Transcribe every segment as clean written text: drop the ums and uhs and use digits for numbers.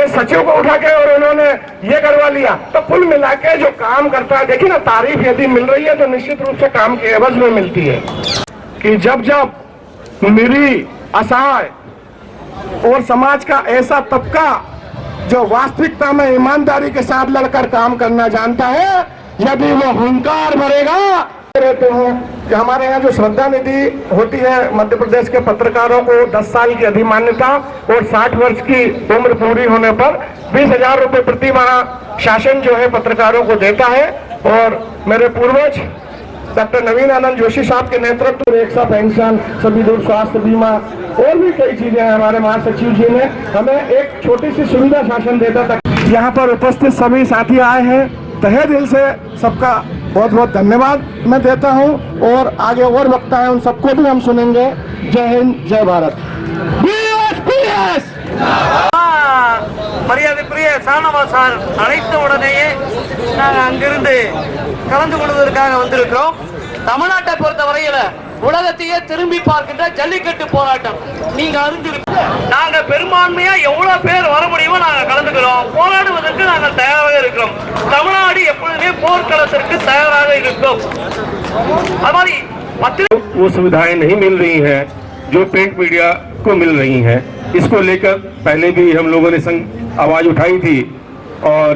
के सचिव को उठा के और उन्होंने ये करवा लिया। तो कुल मिला के जो काम करता है, देखिए ना, तारीफ यदि मिल रही है तो निश्चित रूप से काम के एवज में मिलती है। कि जब जब मेरी असहाय और समाज का ऐसा तबका जो वास्तविकता में ईमानदारी के साथ लड़कर काम करना जानता है, यदि वो हुंकार भरेगा, रहते हैं कि हमारे यहाँ जो श्रद्धा निधि होती है मध्य प्रदेश के पत्रकारों को 10 साल की अधिमान्यता और 60 वर्ष की उम्र पूरी होने पर 20,000 रुपए प्रति माह शासन जो है पत्रकारों को देता है। और मेरे पूर्वज डॉक्टर नवीन आनंद जोशी साहब के नेतृत्व में 100 पेंशन, सभी दूर स्वास्थ्य बीमा और भी कई चीजें हैं। हमारे महासचिव जी ने हमें एक छोटी सी सुविधा शासन देता था। यहाँ पर उपस्थित सभी साथी आए हैं, तहे दिल से सबका बहुत बहुत धन्यवाद मैं देता हूं। और आगे और वक्ता है, उन सबको भी हम सुनेंगे। जय हिंद, जय भारत। மரியாதைக்குரிய சாணவா சார் அழைத்த உடனேயே நாங்கள் அங்கிருந்து கலந்து கொள்வதற்காக வந்திருக்கிறோம். தமிழ்நாட்டை பொறுத்தவரையில உலகத்தையே திரும்பி பார்க்கின்ற ஜல்லிக்கட்டு போராட்டம் நீங்க அறிஞ்சிருக்கீங்க. நாங்க பெரும்பான்மையா எவ்வளவு பேர் வர முடியுமோ நாங்க கலந்துக்கிறோம். போராடுவதற்கு நாங்கள் தயாராக இருக்கிறோம். தமிழ்நாடு எப்பொழுதுமே போர்க்களத்திற்கு தயாராக இருக்கும். அது மாதிரி वो सुविधाएं नहीं मिल रही हैं जो प्रिंट मीडिया को मिल रही हैं। इसको लेकर पहले भी हम लोगों ने आवाज उठाई थी और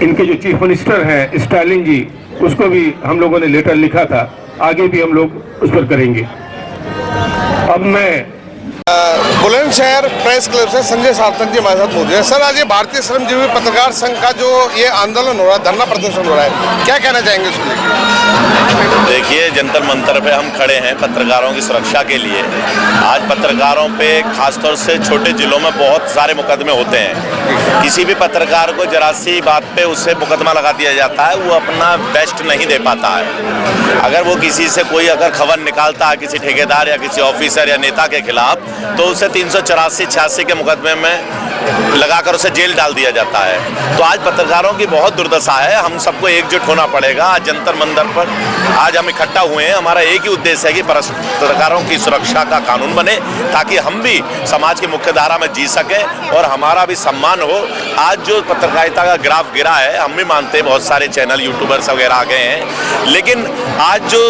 इनके जो चीफ मिनिस्टर हैं स्टालिन जी, उसको भी हम लोगों ने लेटर लिखा था। आगे भी हम लोग उस पर करेंगे। अब मैं बुलंदशहर प्रेस क्लब से संजय सार्थक जी हमारे साथ मौजूद है। सर, आज ये भारतीय श्रमजीवी पत्रकार संघ का जो ये आंदोलन हो रहा है, धरना प्रदर्शन हो रहा है, क्या कहना चाहेंगे उसको लेकर? देखिए, जंतर मंतर पे हम खड़े हैं पत्रकारों की सुरक्षा के लिए। आज पत्रकारों पे खासतौर से छोटे जिलों में बहुत सारे मुकदमे होते हैं। किसी भी पत्रकार को जरा सी बात पे उससे मुकदमा लगा दिया जाता है, वो अपना बेस्ट नहीं दे पाता है। अगर वो किसी से कोई अगर खबर निकालता है किसी ठेकेदार या किसी ऑफिसर या नेता के खिलाफ, तो उसे 384-86 के मुकदमे में लगाकर उसे जेल डाल दिया जाता है। तो आज पत्रकारों की बहुत दुर्दशा है। हम सबको एकजुट होना पड़ेगा। आज जंतर मंतर पर आज हम इकट्ठा हुए हैं। हमारा एक ही उद्देश्य है कि पत्रकारों की सुरक्षा का कानून बने, ताकि हम भी समाज की मुख्य धारा में जी सकें और हमारा भी सम्मान हो। आज जो पत्रकारिता का ग्राफ गिरा है, हम भी मानते हैं बहुत सारे चैनल यूट्यूबर्स वगैरह आ गए हैं, लेकिन आज जो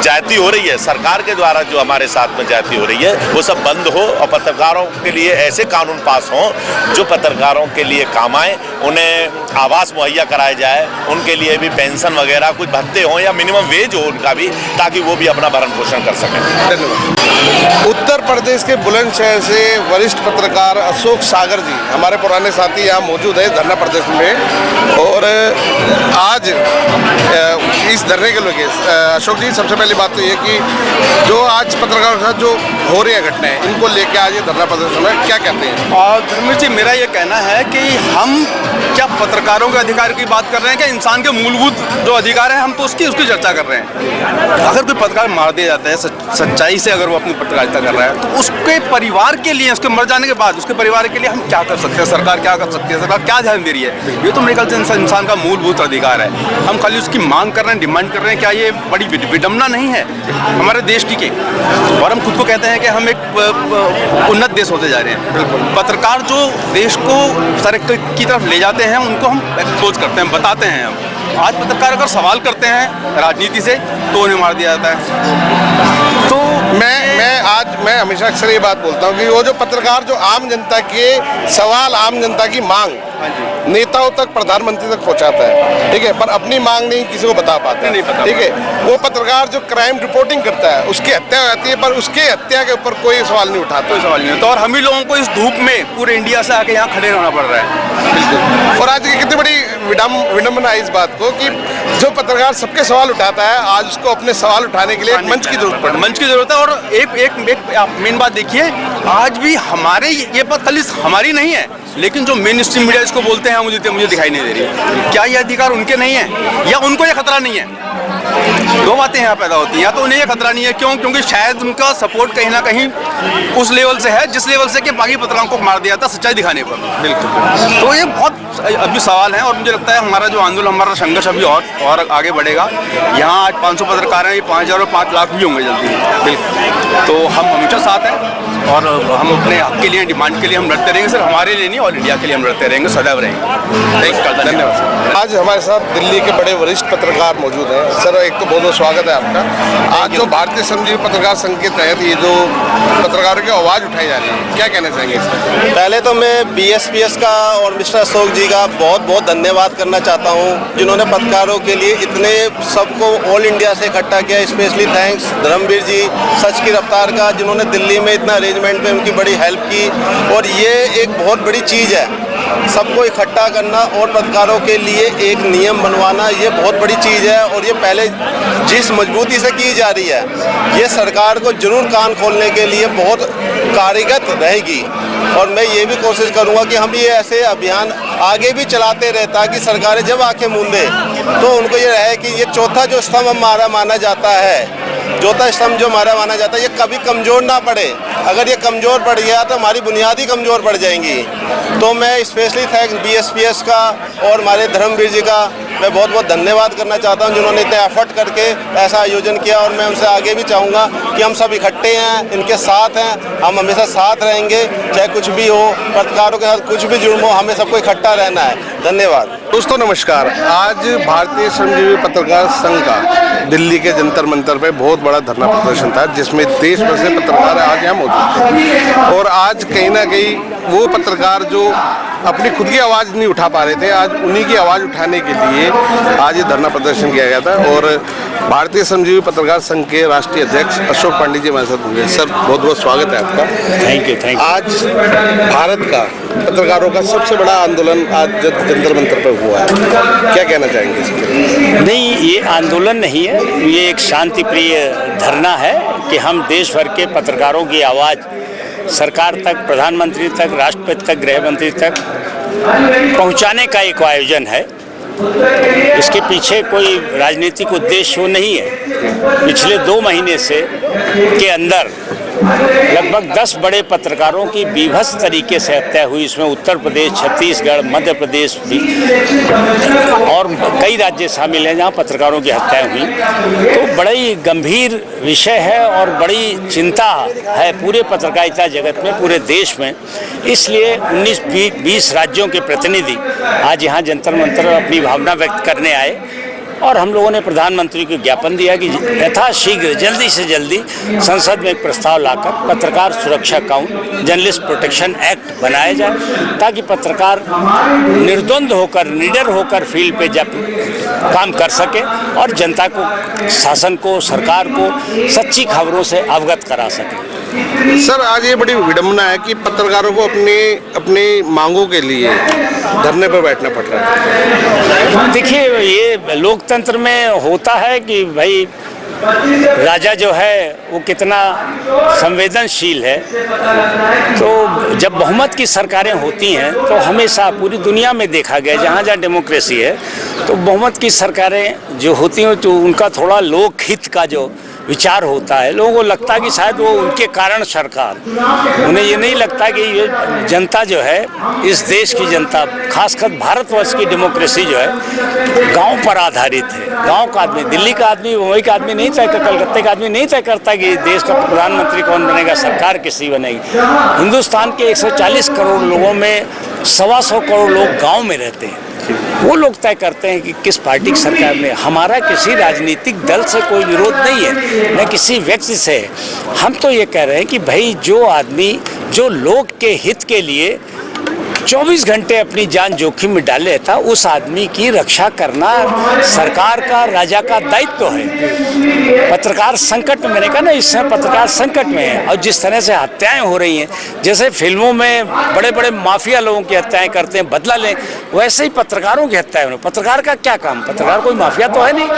जाति हो रही है सरकार के द्वारा, जो हमारे साथ में जाति हो रही है, वो सब बंद हो और पत्रकारों के लिए ऐसे कानून पास हों जो पत्रकारों के लिए काम आए। उन्हें आवास मुहैया कराया जाए, उनके लिए भी पेंशन वगैरह कुछ भत्ते हों या मिनिमम वेज हो उनका भी, ताकि वो भी अपना भरण पोषण कर सकें। धन्यवाद। उत्तर प्रदेश के बुलंदशहर से वरिष्ठ पत्रकार अशोक सागर जी हमारे पुराने साथी यहाँ मौजूद है धरना प्रदर्शन में। और आज इस धरने के लोग अशोक जी, सबसे पहली बात तो ये कि जो आज पत्रकारों के साथ जो हो रही है घटनाएं, इनको लेके आज ये धरना प्रदर्शन है, क्या कहते हैं? और धर्मेश जी, मेरा ये कहना है कि हम क्या पत्रकारों के अधिकार की बात कर रहे हैं, क्या इंसान के मूलभूत जो अधिकार है हम तो उसकी चर्चा कर रहे हैं। अगर कोई पत्रकार मार दिया जाता है सच्चाई से, अगर वो अपनी पत्रकारिता कर रहा है, तो उसके परिवार के लिए, उसके मर जाने के बाद उसके परिवार के लिए हम क्या कर सकते हैं? सरकार क्या कर सकती है? सरकार क्या ध्यान दे रही है? ये तो मेरे ख्याल से इंसान का मूलभूत अधिकार है। हम खाली उसकी मांग कर रहे हैं, डिमांड कर रहे हैं। क्या ये बड़ी विडम्बना नहीं है हमारे देश की? और हम खुद को कहते हैं कि हम एक उन्नत देश होते जा रहे हैं। बिल्कुल, पत्रकार जो देश को तरक्की की तरफ ले जाते हैं, उनको हम एक्सपोज करते हैं, बताते हैं। हम आज पत्रकार अगर सवाल करते हैं राजनीति से तो उन्हें मार दिया जाता है। तो मैं हमेशा अक्सर ये बात बोलता हूँ कि वो जो पत्रकार जो आम जनता के सवाल, आम जनता की मांग नेताओं तक, प्रधानमंत्री तक पहुंचाता है, ठीक है, पर अपनी मांग नहीं किसी को बता पाता है, ठीक है। वो पत्रकार जो क्राइम रिपोर्टिंग करता है, उसकी हत्या हो जाती है, पर उसके हत्या के ऊपर कोई सवाल नहीं उठाता, कोई सवाल नहीं होता। और हम ही लोगों को इस धूप में पूरे इंडिया से आके यहाँ खड़े रहना पड़ रहा है। बिल्कुल। और आज की कितनी बड़ी विडम्बना है इस बात को कि जो पत्रकार सबके सवाल उठाता है, आज उसको अपने सवाल उठाने के लिए मंच की जरूरत पड़े, मंच की जरूरत है। और एक मेन बात देखिए, आज भी हमारे ये बात खाली हमारी नहीं है, लेकिन जो मेन स्ट्रीम मीडिया इसको बोलते हैं मुझे दिखाई नहीं दे रही। क्या ये अधिकार उनके नहीं है या उनको ये खतरा नहीं है? दो बातें यहाँ पैदा होती हैं। या तो उन्हें ये खतरा नहीं है, क्यों? क्योंकि शायद उनका सपोर्ट कहीं ना कहीं उस लेवल से है जिस लेवल से कि बाकी पत्रकारों को मार दिया था सच्चाई दिखाने पर। बिल्कुल। तो ये बहुत अभी सवाल है और मुझे लगता है हमारा जो आंदोलन, हमारा संघर्ष अभी और आगे बढ़ेगा। यहाँ आज 500 पत्रकार हैं, ये 5000 और 5 लाख भी होंगे जल्दी। बिल्कुल। तो हम हमेशा साथ हैं और हम अपने हक के लिए, डिमांड के लिए हम लड़ते रहेंगे। सिर्फ हमारे लिए नहीं, ऑल इंडिया के लिए हम लड़ते रहेंगे, सदैव रहेंगे। धन्यवाद। आज हमारे साथ दिल्ली के बड़े वरिष्ठ पत्रकार मौजूद हैं। सर, एक तो बहुत बहुत स्वागत है आपका। आज जो भारतीय श्रमजीवी पत्रकार संघ के तहत ये जो पत्रकारों की आवाज़ उठाई जा रही है, क्या कहना चाहेंगे इसमें? पहले तो मैं BSPS का और मिस्टर अशोक जी का बहुत बहुत धन्यवाद करना चाहता हूं, जिन्होंने पत्रकारों के लिए इतने सबको ऑल इंडिया से इकट्ठा किया। स्पेशली थैंक्स धर्मवीर जी, सच की रफ्तार का, जिन्होंने दिल्ली में इतना अरेंजमेंट में उनकी बड़ी हेल्प की। और ये एक बहुत बड़ी चीज़ है, सबको इकट्ठा करना और पत्रकारों के लिए एक नियम बनवाना, ये बहुत बड़ी चीज़ है। और ये पहले जिस मजबूती से की जा रही है, ये सरकार को जरूर कान खोलने के लिए बहुत कारगर रहेगी। और मैं ये भी कोशिश करूँगा कि हम ये ऐसे अभियान आगे भी चलाते रहे, ताकि सरकारें जब आंखें मूंदे तो उनको ये रहे कि ये चौथा जो स्तंभ हमारा माना जाता है, चौथा स्तंभ जो हमारा माना जाता है, ये कभी कमज़ोर ना पड़े। अगर ये कमज़ोर पड़ गया तो हमारी बुनियादी कमज़ोर पड़ जाएंगी। तो मैं स्पेशली थैंक्स BSPS का और हमारे धर्मवीर जी का मैं बहुत बहुत धन्यवाद करना चाहता हूं, जिन्होंने इतने एफर्ट करके ऐसा आयोजन किया। और मैं उनसे आगे भी चाहूँगा कि हम सब इकट्ठे हैं, इनके साथ हैं, हम हमेशा साथ रहेंगे, चाहे कुछ भी हो, पत्रकारों के साथ कुछ भी जुर्म हो, हमें सबको इकट्ठा रहना है। धन्यवाद। दोस्तों नमस्कार। आज भारतीय श्रमजीवी पत्रकार संघ का दिल्ली के जंतर मंतर पे बहुत बड़ा धरना प्रदर्शन था, जिसमें देश भर से पत्रकार आज यहाँ मौजूद थे। और आज कहीं ना कहीं वो पत्रकार जो अपनी खुद की आवाज़ नहीं उठा पा रहे थे, आज उन्हीं की आवाज़ उठाने के लिए आज ये धरना प्रदर्शन किया गया था। और भारतीय श्रमजीवी पत्रकार संघ के राष्ट्रीय अध्यक्ष अशोक पांडे जी हमारे साथ होंगे। सर, बहुत बहुत स्वागत है आपका। Thank you. आज भारत का पत्रकारों का सबसे बड़ा आंदोलन आज जंतर मंतर पर हुआ है, क्या कहना चाहेंगे इसके? नहीं, ये आंदोलन नहीं है, ये एक शांति प्रिय धरना है कि हम देश भर के पत्रकारों की आवाज़ सरकार तक, प्रधानमंत्री तक, राष्ट्रपति तक, गृह मंत्री तक पहुंचाने का एक आयोजन है। इसके पीछे कोई राजनीतिक उद्देश्य नहीं है। पिछले 2 महीने से के अंदर लगभग 10 बड़े पत्रकारों की बीभत्स तरीके से हत्या हुई। इसमें उत्तर प्रदेश, छत्तीसगढ़, मध्य प्रदेश भी और कई राज्य शामिल हैं जहां पत्रकारों की हत्याएं हुई। तो बड़ा ही गंभीर विषय है और बड़ी चिंता है पूरे पत्रकारिता जगत में, पूरे देश में। इसलिए 19-20 राज्यों के प्रतिनिधि आज यहाँ जंतर मंतर अपनी भावना व्यक्त करने आए और हम लोगों ने प्रधानमंत्री को ज्ञापन दिया कि यथाशीघ्र जल्दी से जल्दी संसद में एक प्रस्ताव लाकर पत्रकार सुरक्षा कानून, जर्नलिस्ट प्रोटेक्शन एक्ट बनाया जाए, ताकि पत्रकार निर्द्वंद होकर, निडर होकर फील्ड पे जब काम कर सके और जनता को, शासन को, सरकार को सच्ची खबरों से अवगत करा सके। सर, आज ये बड़ी विडंबना है कि पत्रकारों को अपनी मांगों के लिए धरने पर बैठना पड़ रहा है। देखिए, ये लोकतंत्र में होता है कि भाई राजा जो है वो कितना संवेदनशील है। तो जब बहुमत की सरकारें होती हैं तो हमेशा पूरी दुनिया में देखा गया, जहाँ जहाँ डेमोक्रेसी है तो बहुमत की सरकारें जो होती हैं तो उनका थोड़ा लोकहित का जो विचार होता है, लोगों को लगता है कि शायद वो उनके कारण सरकार, उन्हें ये नहीं लगता कि ये जनता जो है, इस देश की जनता, खासकर भारतवर्ष की डेमोक्रेसी जो है गांव पर आधारित है। गांव का आदमी, दिल्ली का आदमी, मुंबई का आदमी नहीं तय करता, कलकत्ते का आदमी नहीं तय करता कि देश का प्रधानमंत्री कौन बनेगा, सरकार किसी बनेगी। हिंदुस्तान के 140 करोड़ लोगों में 125 करोड़ लोग गाँव में रहते हैं। वो लोग तय करते हैं कि किस पार्टी की सरकार में। हमारा किसी राजनीतिक दल से कोई विरोध नहीं है, न किसी व्यक्ति से। हम तो ये कह रहे हैं कि भाई जो आदमी जो लोग के हित के लिए 24 घंटे अपनी जान जोखिम में डाल लेता, उस आदमी की रक्षा करना सरकार का, राजा का दायित्व है। पत्रकार संकट में, मैंने कहा ना, इस समय पत्रकार संकट में है। और जिस तरह से हत्याएं हो रही हैं, जैसे फिल्मों में बड़े बड़े माफिया लोगों की हत्याएं करते हैं, बदला लें, वैसे ही पत्रकारों की हत्याएं हो रही। पत्रकार का क्या काम? पत्रकार कोई माफिया तो है नहीं।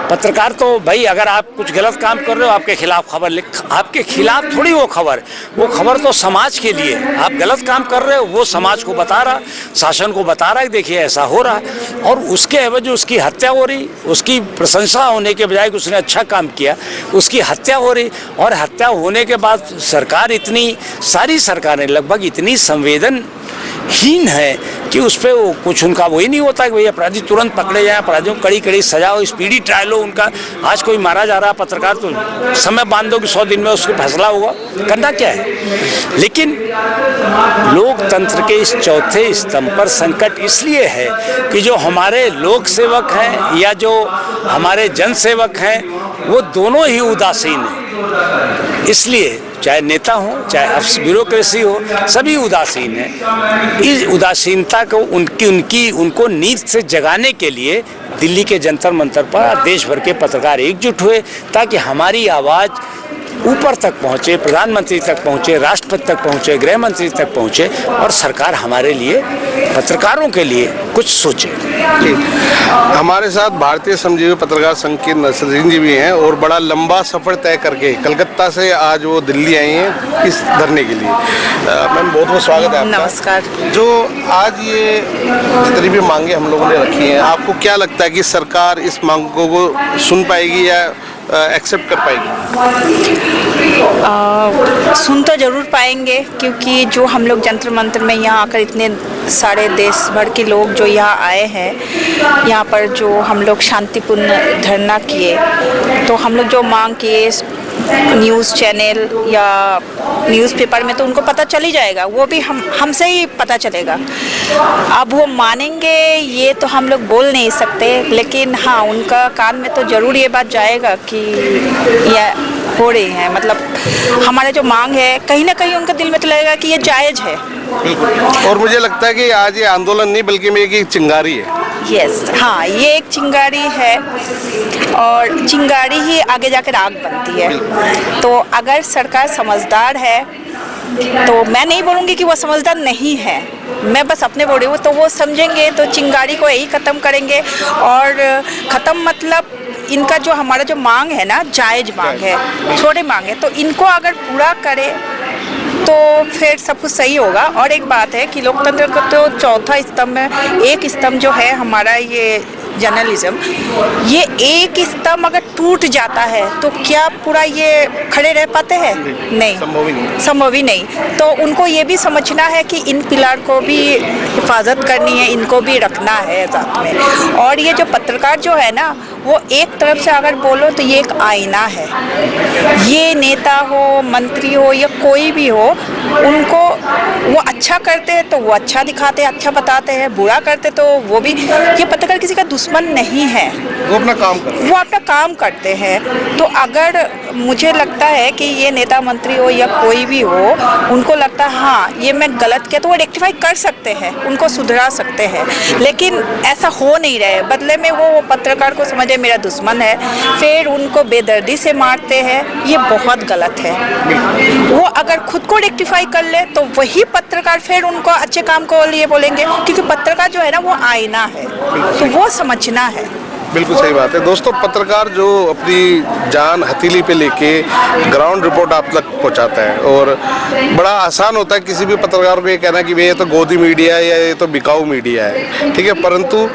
पत्रकार तो भाई, अगर आप कुछ गलत काम कर रहे हो, आपके खिलाफ खबर लिख, आपके खिलाफ थोड़ी वो खबर तो समाज के लिए। आप गलत काम कर रहे हो, वो समाज समाज को बता रहा, शासन को बता रहा है देखिए ऐसा हो रहा है, और उसके एवज उसकी हत्या हो रही, उसकी प्रशंसा होने के बजाय कि उसने अच्छा काम किया उसकी हत्या हो रही। और हत्या होने के बाद सरकार इतनी सारी सरकारें लगभग इतनी संवेदनहीन है कि उस पर वो कुछ उनका वही नहीं होता कि भाई अपराधी तुरंत पकड़े जाएं, अपराधियों को कड़ी कड़ी सजा हो, स्पीडी ट्रायल हो उनका। आज कोई मारा जा रहा है पत्रकार तो समय बांध दो कि 100 दिन में उसको फैसला होगा, करना क्या है। लेकिन लोकतंत्र के इस चौथे स्तंभ पर संकट इसलिए है कि जो हमारे लोक सेवक हैं या जो हमारे जन सेवक हैं वो दोनों ही उदासीन हैं। इसलिए चाहे नेता हो चाहे ब्यूरोक्रेसी हो, सभी उदासीन हैं। इस उदासीनता को उनको नींद से जगाने के लिए दिल्ली के जंतर मंतर पर देश भर के पत्रकार एकजुट हुए ताकि हमारी आवाज़ ऊपर तक पहुँचे, प्रधानमंत्री तक पहुँचे, राष्ट्रपति तक पहुँचे, गृह मंत्री तक पहुँचे और सरकार हमारे लिए, पत्रकारों के लिए कुछ सोचे। हमारे साथ भारतीय श्रमजीवी पत्रकार संघ के नसरुद्दीन जी भी हैं और बड़ा लंबा सफ़र तय करके कलकत्ता से आज वो दिल्ली आई हैं इस धरने के लिए। मैम बहुत बहुत स्वागत है आपका। नमस्कार। जो आज ये जितनी भी मांगे हम लोगों ने रखी हैं, आपको क्या लगता है कि सरकार इस मांगों को सुन पाएगी या एक्सेप्ट कर पाएगी? सुन तो जरूर पाएंगे, क्योंकि जो हम लोग जंतर मंतर में यहाँ आकर इतने सारे देश भर के लोग जो यहाँ आए हैं, यहाँ पर जो हम लोग शांतिपूर्ण धरना किए, तो हम लोग जो मांग किए न्यूज़ चैनल या न्यूज़पेपर में तो उनको पता चल ही जाएगा, वो भी हमसे ही पता चलेगा। अब वो मानेंगे ये तो हम लोग बोल नहीं सकते, लेकिन हाँ उनका कान में तो ज़रूर ये बात जाएगा कि यह हो रही है, मतलब हमारा जो मांग है कहीं ना कहीं उनके दिल में तो लगेगा कि ये जायज़ है। और मुझे लगता है कि आज ये आंदोलन नहीं बल्कि मेरी एक चिंगारी है। यस, हाँ ये एक चिंगारी है और चिंगारी ही आगे जाकर आग बनती है। तो अगर सरकार समझदार है तो मैं नहीं बोलूँगी कि वो समझदार नहीं है, मैं बस अपने बोल रही हूँ, तो वो समझेंगे तो चिंगारी को यही ख़त्म करेंगे। और ख़त्म मतलब इनका जो हमारा जो मांग है ना, जायज़ मांग है, छोटे मांग है, तो इनको अगर पूरा करे तो फिर सब कुछ सही होगा। और एक बात है कि लोकतंत्र का तो चौथा स्तंभ में एक स्तंभ जो है हमारा ये जर्नलिज्म, ये एक स्तंभ अगर टूट जाता है तो क्या पूरा ये खड़े रह पाते हैं? नहीं, संभव ही नहीं। तो उनको ये भी समझना है कि इन पिलर को भी हिफाजत करनी है, इनको भी रखना है साथ में। और ये जो पत्रकार जो है ना, वो एक तरफ से अगर बोलो तो ये एक आईना है। ये नेता हो, मंत्री हो या कोई भी हो, उनको वो अच्छा करते हैं तो वो अच्छा दिखाते हैं, अच्छा बताते हैं, बुरा करते तो वो भी। ये पत्रकार किसी का दुश्मन नहीं है, वो अपना काम करते हैं। वो अपना काम करते हैं। तो अगर मुझे लगता है कि ये नेता मंत्री हो या कोई भी हो, उनको लगता है हाँ ये मैं गलत किया, तो वो रेक्टिफाई कर सकते हैं, उनको सुधरा सकते हैं। लेकिन ऐसा हो नहीं रहा है, बदले में वो पत्रकार को समझे मेरा दुश्मन है, फिर उनको बेदर्दी से मारते हैं, ये बहुत गलत है। वो अगर खुद को रेक्टिफाई कर ले तो वही पत्रकार फिर उनको अच्छे काम को लिए बोलेंगे, क्योंकि पत्रकार जो है ना वो आईना है, तो वो समझना है। बिल्कुल सही बात है। दोस्तों, पत्रकार जो अपनी जान हथेली पे लेके ग्राउंड रिपोर्ट आप तक पहुंचाता है, और बड़ा आसान होता है किसी भी पत्रकार को ये कहना कि ये तो गोदी मीडिया है या ये तो बिकाऊ मीडिया है, ठीक है। परंतु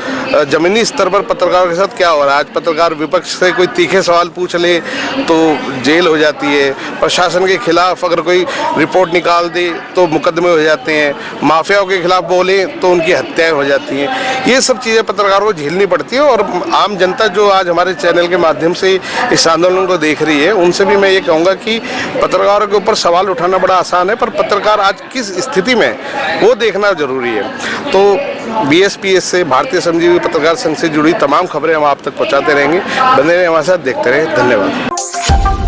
ज़मीनी स्तर पर पत्रकारों के साथ क्या हो रहा है? आज पत्रकार विपक्ष से कोई तीखे सवाल पूछ ले तो जेल हो जाती है, प्रशासन के खिलाफ अगर कोई रिपोर्ट निकाल दे तो मुकदमे हो जाते हैं, माफियाओं के खिलाफ बोले तो उनकी हत्याएँ हो जाती हैं। ये सब चीज़ें पत्रकारों को झेलनी पड़ती है। और आम जनता जो आज हमारे चैनल के माध्यम से इस आंदोलन को देख रही है, उनसे भी मैं ये कहूँगा कि पत्रकारों के ऊपर सवाल उठाना बड़ा आसान है, पर पत्रकार आज किस स्थिति में वो देखना जरूरी है। तो BSPS से, भारतीय श्रमजीवी पत्रकार संघ से जुड़ी तमाम खबरें हम आप तक पहुँचाते रहेंगे। बने रहें हमारे साथ, देखते रहें। धन्यवाद।